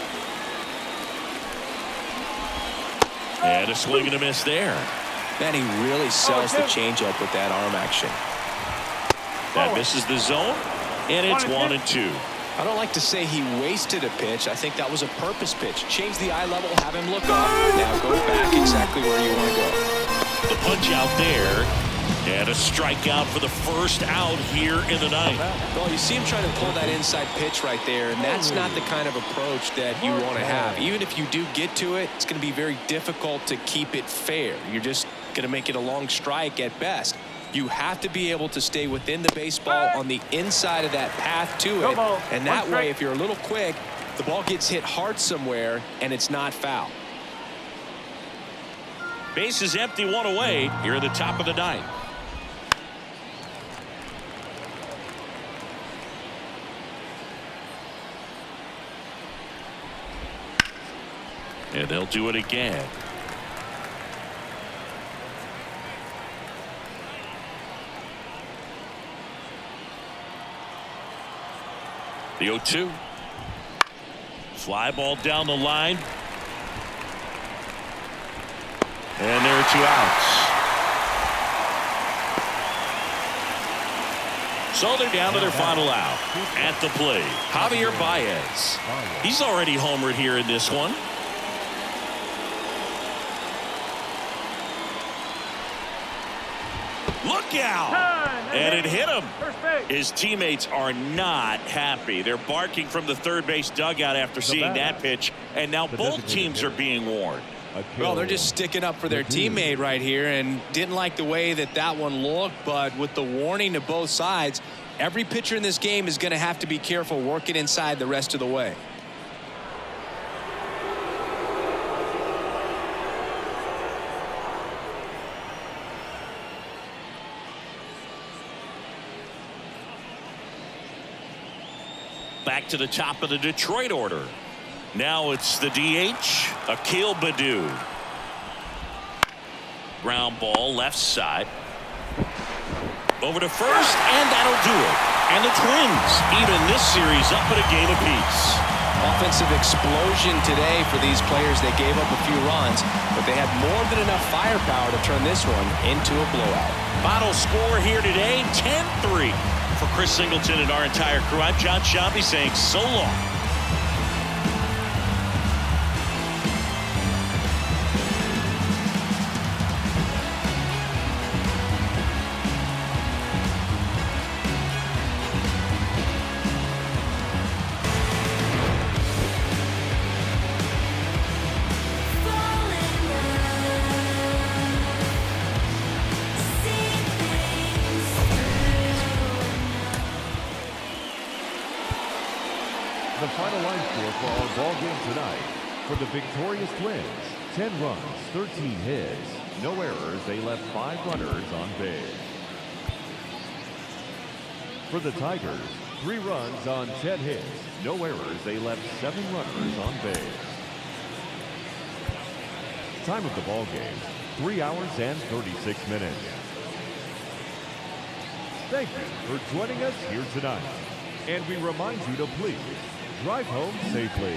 And a swing and a miss there. Man, he really sells the changeup with that arm action. That misses the zone, and it's 1-2. I don't like to say he wasted a pitch. I think that was a purpose pitch. Change the eye level, have him look up. Now go back exactly where you want to go. The punch out there, and a strikeout for the first out here in the 9th. Well, you see him trying to pull that inside pitch right there, and that's not the kind of approach that you want to have. Even if you do get to it, it's going to be very difficult to keep it fair. You're just going to make it a long strike at best. You have to be able to stay within the baseball on the inside of that path to it, and that way, if you're a little quick, the ball gets hit hard somewhere, and it's not foul. Base is empty, 1 away here at the top of the 9th. And they'll do it again. The 0-2. Fly ball down the line. And there are 2 outs. So they're down to their final out. At the plate, Javier Baez. He's already homered here in this one. Look out! And it hit him. His teammates are not happy. They're barking from the third base dugout after seeing that pitch, and now both teams are being warned. Well, they're just sticking up for their teammate right here, and didn't like the way that one looked, but with the warning to both sides, every pitcher in this game is going to have to be careful working inside the rest of the way. Back to the top of the Detroit order. Now it's the DH, Akil Baddoo. Ground ball left side. Over to first, and that'll do it. And the Twins even this series up at a game apiece. Offensive explosion today for these players. They gave up a few runs, but they had more than enough firepower to turn this one into a blowout. Final score here today, 10-3. For Chris Singleton and our entire crew, I'm John Sciambi saying so long. The final line score for our ball game tonight. For the victorious Twins, 10 runs, 13 hits, no errors. They left 5 runners on base. For the Tigers, 3 runs on 10 hits, no errors. They left 7 runners on base. Time of the ball game, 3 hours and 36 minutes. Thank you for joining us here tonight. And we remind you to please drive home safely.